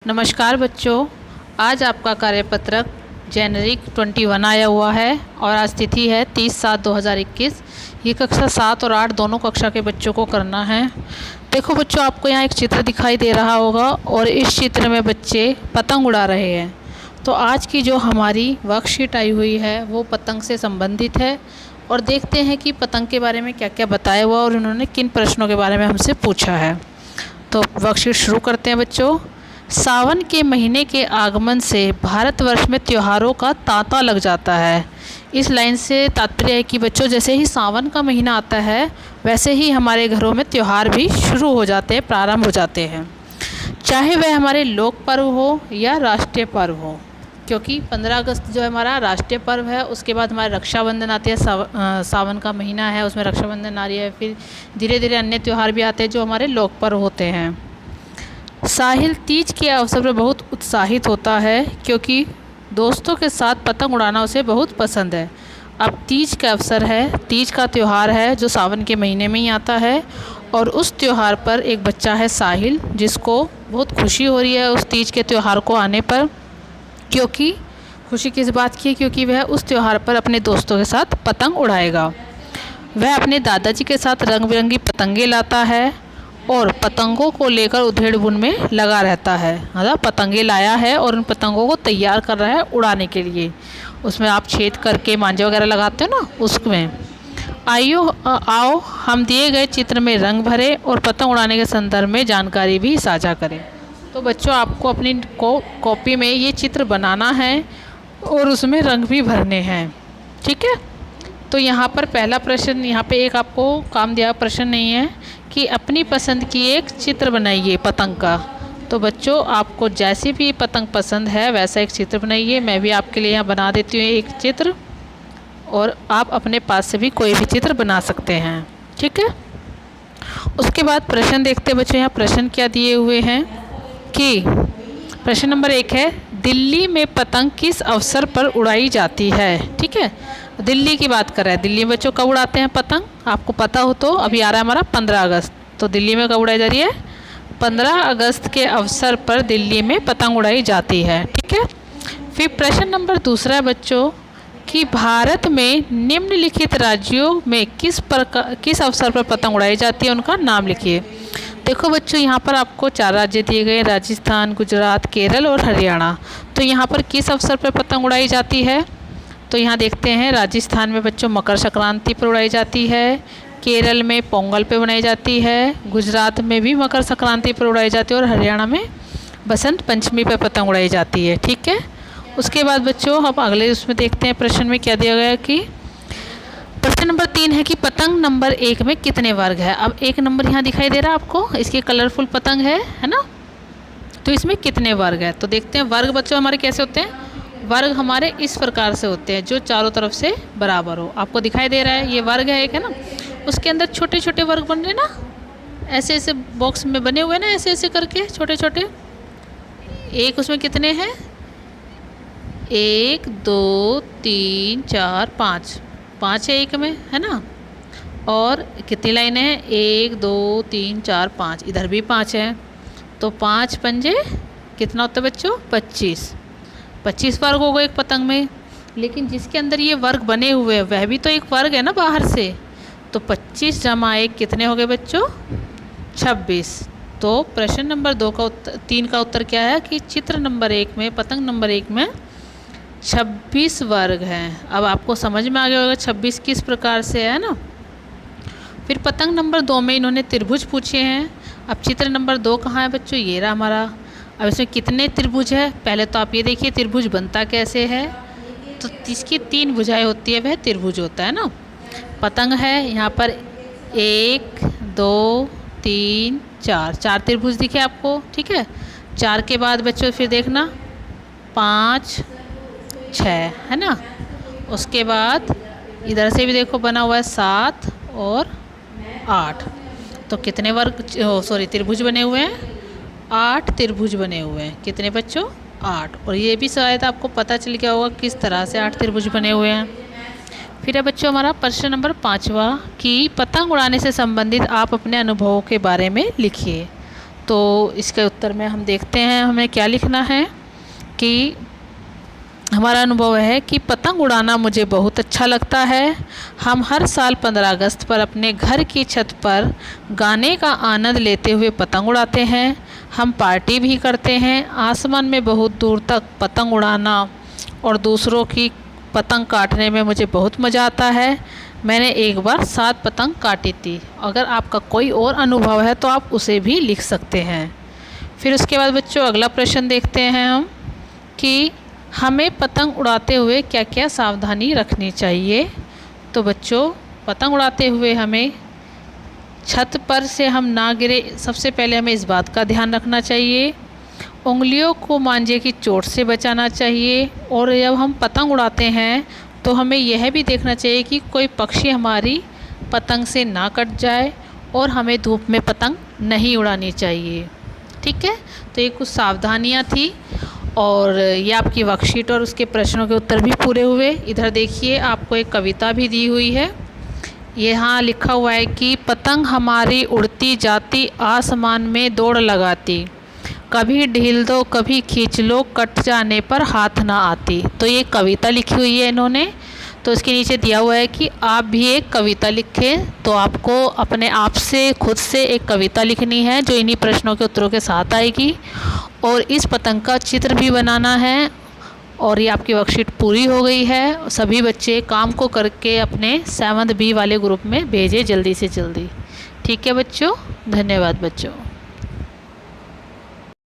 नमस्कार बच्चों, आज आपका कार्यपत्रक जनवरी 21 आया हुआ है और आज तिथि है 30/7/2021। ये कक्षा 7 और 8 दोनों कक्षा के बच्चों को करना है। देखो बच्चों, आपको यहाँ एक चित्र दिखाई दे रहा होगा और इस चित्र में बच्चे पतंग उड़ा रहे हैं। तो आज की जो हमारी वर्कशीट आई हुई है वो पतंग से संबंधित है और देखते हैं कि पतंग के बारे में क्या क्या बताया हुआ और उन्होंने किन प्रश्नों के बारे में हमसे पूछा है। तो वर्कशीट शुरू करते हैं बच्चों। सावन के महीने के आगमन से भारतवर्ष में त्योहारों का तांता लग जाता है। इस लाइन से तात्पर्य है कि बच्चों, जैसे ही सावन का महीना आता है वैसे ही हमारे घरों में त्यौहार भी शुरू हो जाते हैं, प्रारंभ हो जाते हैं, चाहे वह हमारे लोक पर्व हो या राष्ट्रीय पर्व हो। क्योंकि 15 अगस्त जो हमारा राष्ट्रीय पर्व है, उसके बाद हमारा रक्षाबंधन आती है, सावन का महीना है उसमें रक्षाबंधन आ रही है, फिर धीरे धीरे अन्य त्यौहार भी आते हैं जो हमारे लोक पर्व होते हैं। साहिल तीज के अवसर पर बहुत उत्साहित होता है क्योंकि दोस्तों के साथ पतंग उड़ाना उसे बहुत पसंद है। अब तीज का अवसर है, तीज का त्यौहार है जो सावन के महीने में ही आता है और उस त्यौहार पर एक बच्चा है साहिल, जिसको बहुत खुशी हो रही है उस तीज के त्यौहार को आने पर। क्योंकि खुशी किस बात की है? क्योंकि वह उस त्यौहार पर अपने दोस्तों के साथ पतंग उड़ाएगा। वह अपने दादाजी के साथ रंग बिरंगी पतंगे लाता है और पतंगों को लेकर उधेड़-बुन में लगा रहता है। मतलब पतंगे लाया है और उन पतंगों को तैयार कर रहा है उड़ाने के लिए। उसमें आप छेद करके मांझे वगैरह लगाते हो ना, उसमें। आओ हम दिए गए चित्र में रंग भरें और पतंग उड़ाने के संदर्भ में जानकारी भी साझा करें। तो बच्चों, आपको अपनी कॉपी में ये चित्र बनाना है और उसमें रंग भी भरने हैं, ठीक है। तो यहाँ पर पहला प्रश्न, यहाँ पे एक आपको काम दिया प्रश्न नहीं है कि अपनी पसंद की एक चित्र बनाइए पतंग का। तो बच्चों, आपको जैसी भी पतंग पसंद है वैसा एक चित्र बनाइए। मैं भी आपके लिए यहाँ बना देती हूँ एक चित्र और आप अपने पास से भी कोई भी चित्र बना सकते हैं, ठीक है। उसके बाद प्रश्न देखते हैं बच्चों। यहाँ प्रश्न क्या दिए हुए हैं कि प्रश्न नंबर 1 है, दिल्ली में पतंग किस अवसर पर उड़ाई जाती है? ठीक है, दिल्ली की बात कर रहे हैं। दिल्ली में बच्चों कब उड़ाते हैं पतंग? आपको पता हो तो अभी आ रहा है हमारा 15 अगस्त। तो दिल्ली में कब उड़ाई जा रही है? 15 अगस्त के अवसर पर दिल्ली में पतंग उड़ाई जाती है, ठीक है। फिर प्रश्न नंबर 2 है बच्चों कि भारत में निम्नलिखित राज्यों में किस अवसर पर पतंग उड़ाई जाती है, उनका नाम लिखिए। देखो बच्चों, यहाँ पर आपको 4 राज्य दिए गए, राजस्थान, गुजरात, केरल और हरियाणा। तो यहाँ पर किस अवसर पर पतंग उड़ाई जाती है? तो यहाँ देखते हैं, राजस्थान में बच्चों मकर संक्रांति पर उड़ाई जाती है, केरल में पोंगल पे बनाई जाती है, गुजरात में भी मकर संक्रांति पर उड़ाई जाती है और हरियाणा में बसंत पंचमी पर पतंग उड़ाई जाती है, ठीक है। उसके बाद बच्चों हम अगले उसमें देखते हैं प्रश्न में क्या दिया गया है कि प्रश्न नंबर 3 है कि पतंग नंबर 1 में कितने वर्ग है। अब 1 नंबर यहाँ दिखाई दे रहा है आपको, इसकी कलरफुल पतंग है ना। तो इसमें कितने वर्ग है? तो देखते हैं वर्ग बच्चों हमारे कैसे होते हैं। वर्ग हमारे इस प्रकार से होते हैं जो चारों तरफ से बराबर हो। आपको दिखाई दे रहा है ये वर्ग है एक, है ना। उसके अंदर छोटे छोटे वर्ग बन रहे ना, ऐसे ऐसे बॉक्स में बने हुए ना, ऐसे ऐसे करके छोटे छोटे। एक उसमें कितने हैं? 1 2 3 4 5 5 है एक में, है ना। और कितनी लाइनें हैं? 1 2 3 4 5, इधर भी 5 है। तो 5 पंजे कितना होता है बच्चों? 25 वर्ग हो गए एक पतंग में। लेकिन जिसके अंदर ये वर्ग बने हुए हैं वह भी तो एक वर्ग है ना बाहर से। तो 25 जमा 1 कितने हो गए बच्चों? 26। तो प्रश्न नंबर 3 का उत्तर क्या है कि चित्र नंबर 1 में, पतंग नंबर 1 में 26 वर्ग हैं। अब आपको समझ में आ गया होगा 26 किस प्रकार से है ना। फिर पतंग नंबर 2 में इन्होंने त्रिभुज पूछे हैं। अब चित्र नंबर 2 कहाँ है बच्चों? ये रहा हमारा। अब इसमें कितने त्रिभुज है? पहले तो आप ये देखिए त्रिभुज बनता कैसे है। तो इसकी 3 भुजाएं होती है, वह त्रिभुज होता है ना। पतंग है यहाँ पर 1 2 3 4 त्रिभुज दिखे आपको, ठीक है। 4 के बाद बच्चों फिर देखना 5 6, है ना। उसके बाद इधर से भी देखो बना हुआ है 7 और 8। तो कितने त्रिभुज बने हुए हैं? 8 त्रिभुज बने हुए हैं। कितने बच्चों? 8। और ये भी शायद आपको पता चल गया होगा किस तरह से 8 त्रिभुज बने हुए हैं। फिर है बच्चों हमारा प्रश्न नंबर 5वां कि पतंग उड़ाने से संबंधित आप अपने अनुभवों के बारे में लिखिए। तो इसके उत्तर में हम देखते हैं हमें क्या लिखना है कि हमारा अनुभव है कि पतंग उड़ाना मुझे बहुत अच्छा लगता है। हम हर साल 15 अगस्त पर अपने घर की छत पर गाने का आनंद लेते हुए पतंग उड़ाते हैं। हम पार्टी भी करते हैं। आसमान में बहुत दूर तक पतंग उड़ाना और दूसरों की पतंग काटने में मुझे बहुत मज़ा आता है। मैंने एक बार 7 पतंग काटी थी। अगर आपका कोई और अनुभव है तो आप उसे भी लिख सकते हैं। फिर उसके बाद बच्चों अगला प्रश्न देखते हैं हम कि हमें पतंग उड़ाते हुए क्या क्या सावधानी रखनी चाहिए। तो बच्चों पतंग उड़ाते हुए हमें छत पर से हम ना गिरे, सबसे पहले हमें इस बात का ध्यान रखना चाहिए। उंगलियों को मांझे की चोट से बचाना चाहिए। और जब हम पतंग उड़ाते हैं तो हमें यह भी देखना चाहिए कि कोई पक्षी हमारी पतंग से ना कट जाए और हमें धूप में पतंग नहीं उड़ानी चाहिए। ठीक है, तो ये कुछ सावधानियाँ थी और ये आपकी वर्कशीट और उसके प्रश्नों के उत्तर भी पूरे हुए। इधर देखिए आपको एक कविता भी दी हुई है। यहाँ लिखा हुआ है कि पतंग हमारी उड़ती जाती आसमान में दौड़ लगाती, कभी ढील दो कभी खींच लो, कट जाने पर हाथ ना आती। तो ये कविता लिखी हुई है इन्होंने। तो इसके नीचे दिया हुआ है कि आप भी एक कविता लिखें। तो आपको अपने आप से खुद से एक कविता लिखनी है जो इन्हीं प्रश्नों के उत्तरों के साथ आएगी और इस पतंग का चित्र भी बनाना है। और ये आपकी वर्कशीट पूरी हो गई है। सभी बच्चे काम को करके अपने 7th B वाले ग्रुप में भेजें जल्दी से जल्दी। ठीक है बच्चों, धन्यवाद बच्चों।